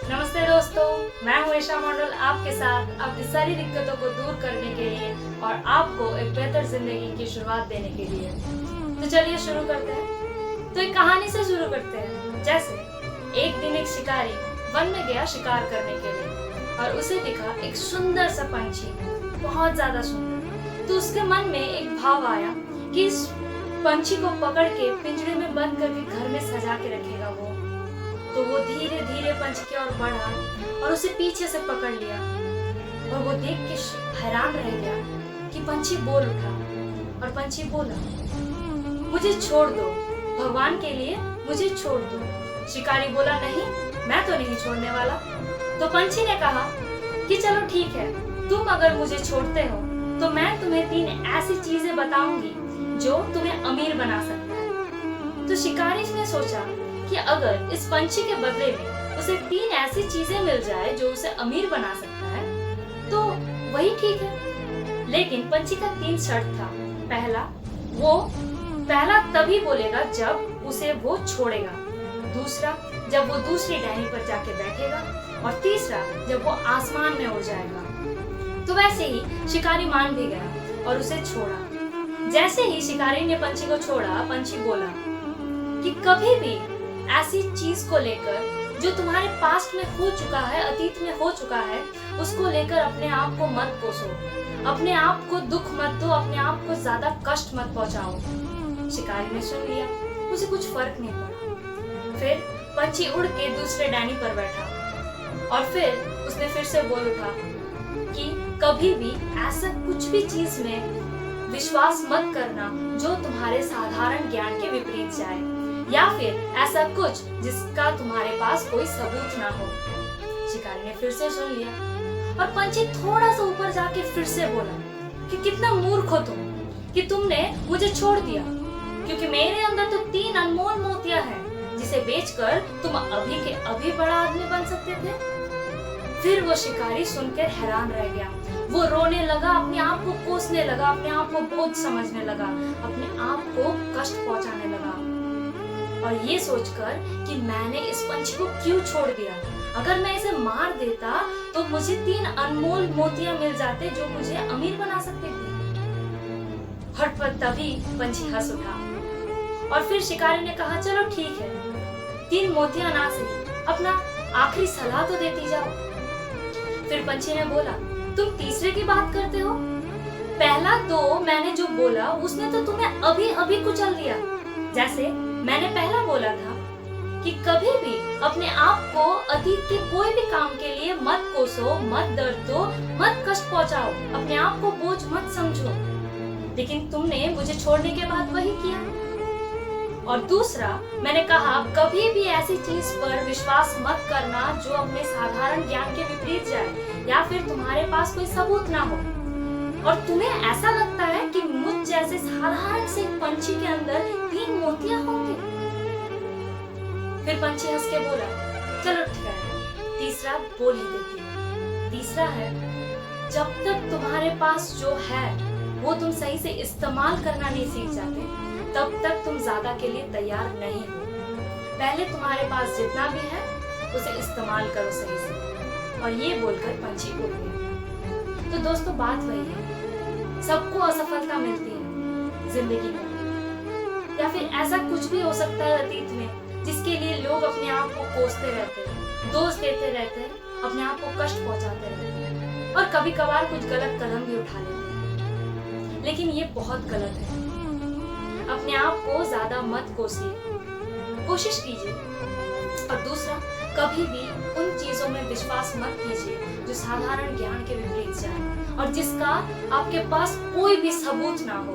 नमस्ते दोस्तों, मैं हूं ईशा मंडल आपके साथ आपकी सारी दिक्कतों को दूर करने के लिए और आपको एक बेहतर जिंदगी की शुरुआत देने के लिए। तो चलिए शुरू करते हैं। तो एक कहानी से शुरू करते हैं। जैसे एक दिन एक शिकारी वन में गया शिकार करने के लिए और उसे दिखा एक सुंदर सा पंछी, बहुत ज्यादा सुंदर। तो उसके मन में एक भाव आया कि इस पंछी को पकड़ के पिंजरे में बंद करके घर में सजा के रखेगा वो। तो वो धीरे धीरे पंछी की ओर बढ़ा और उसे पीछे से पकड़ लिया और वो देख के हैरान रह गया कि पंछी बोल उठा। और पंछी बोला, मुझे छोड़ दो, भगवान के लिए मुझे छोड़ दो। शिकारी बोला, नहीं, मैं तो नहीं छोड़ने वाला। तो पंछी ने कहा कि चलो ठीक है, तुम अगर मुझे छोड़ते हो तो मैं तुम्हें 3 ऐसी चीजें बताऊंगी जो तुम्हें अमीर बना सकता है। तो शिकारी ने सोचा कि अगर इस पंछी के बदले में उसे 3 ऐसी चीजें मिल जाए जो उसे अमीर बना सकता है तो वही ठीक है। लेकिन पंछी का 3 शर्त था। पहला तभी बोलेगा जब उसे वो छोड़ेगा, दूसरा जब वो दूसरी टहनी पर जाके बैठेगा और तीसरा जब वो आसमान में उड़ जाएगा। तो वैसे ही शिकारी मान भी गया और उसे छोड़ा। जैसे ही शिकारी ने पंछी को छोड़ा, पंछी बोला कि कभी भी ऐसी चीज को लेकर जो तुम्हारे पास्ट में हो चुका है, अतीत में हो चुका है, उसको लेकर अपने आप को मत कोसो, अपने आप को दुख मत दो, अपने आप को ज्यादा कष्ट मत पहुंचाओ। शिकारी ने सुन लिया, उसे कुछ फर्क नहीं पड़ा। फिर पंछी उड़ के दूसरे डैनी पर बैठा और फिर उसने फिर से बोल उठा कि कभी भी ऐसा कुछ भी चीज में विश्वास मत करना जो तुम्हारे साधारण ज्ञान के विपरीत जाए, या फिर ऐसा कुछ जिसका तुम्हारे पास कोई सबूत ना हो। शिकारी ने फिर से सुन लिया और पंछी थोड़ा सा ऊपर जाके फिर से बोला कि कितना मूर्ख हो तुम कि तुमने मुझे छोड़ दिया, क्योंकि मेरे अंदर तो 3 अनमोल मोतियां हैं जिसे बेचकर तुम अभी के अभी बड़ा आदमी बन सकते थे। फिर वो शिकारी सुनकर हैरान रह गया। वो रोने लगा, अपने आप को कोसने लगा, अपने आप को बोझ समझने लगा, अपने आप को कष्ट पहुंचाने लगा और ये सोचकर कि मैंने इस पंछी को क्यों छोड़ दिया। अगर मैं इसे मार देता तो मुझे 3 अनमोल मोतियां मिल जाते जो मुझे अमीर बना सकते थे। हट पर तभी पंछी हंस उठा और फिर शिकारी ने कहा, चलो ठीक है, 3 मोतियां ना सही, अपना आखिरी सलाह तो देती जाओ। फिर पंछी ने बोला, तुम तीसरे की बात करते हो? पहला तो मैंने जो बोला उसने तो तुम्हें अभी अभी कुचल दिया। जैसे मैंने पहला बोला था कि कभी भी अपने आप को अतीत के कोई भी काम के लिए मत कोसो, मत दर्द दो, मत कष्ट पहुंचाओ, अपने आप को बोझ मत समझो। लेकिन तुमने मुझे छोड़ने के बाद वही किया। और दूसरा मैंने कहा, कभी भी ऐसी चीज पर विश्वास मत करना जो अपने साधारण ज्ञान के विपरीत जाए या फिर तुम्हारे पास कोई सबूत ना हो। और तुम्हें ऐसा लगता है कि मुझ जैसे साधारण से पंछी के अंदर 3 मोतियां होंगे? फिर पंछी हंस के बोला, चलो ठीक है, तीसरा बोल ही देती हूँ। तीसरा है, जब तक तुम्हारे पास जो है वो तुम सही से इस्तेमाल करना नहीं सीख जाते, तब तक तुम ज्यादा के लिए तैयार नहीं हो। पहले तुम्हारे पास जितना भी है उसे इस्तेमाल करो सही से। और ये बोलकर पंछी उड़ गया। तो दोस्तों, बात वही है, सबको असफलता मिलती है जिंदगी में, या फिर ऐसा कुछ भी हो सकता है अतीत में जिसके लिए लोग अपने आप को कोसते रहते हैं, दोष देते रहते हैं, अपने आप को कष्ट पहुंचाते रहते हैं और कभी कभार कुछ गलत कदम भी उठा लेते हैं। लेकिन ये बहुत गलत है। अपने आप को ज्यादा मत कोसिए, कोशिश कीजिए। और दूसरा, कभी भी उन चीजों में विश्वास मत कीजिए जो साधारण ज्ञान के विपरीत जाए और जिसका आपके पास कोई भी सबूत ना हो।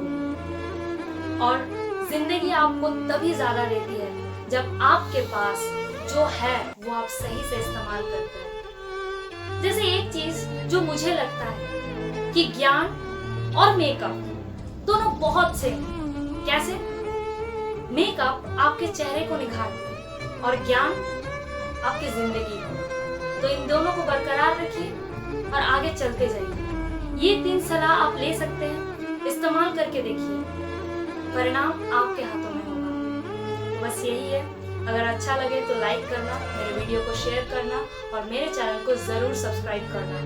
और जिंदगी आपको तभी ज्यादा देती है जब आपके पास जो है वो आप सही से इस्तेमाल करते हैं। जैसे एक चीज जो मुझे लगता है कि ज्ञान और मेकअप दोनों बहुत से कैसे? मेकअप आपके चेहरे को निखारते हैं और ज्ञान आपकी जिंदगी को। तो इन दोनों को बरकरार रखिए और आगे चलते जाइए। ये 3 सलाह आप ले सकते हैं, इस्तेमाल करके देखिए, परिणाम आपके हाथों में होगा। बस यही है। अगर अच्छा लगे तो लाइक करना, मेरे वीडियो को शेयर करना और मेरे चैनल को ज़रूर सब्सक्राइब करना।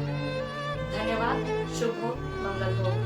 धन्यवाद। शुभ हो, मंगल हो।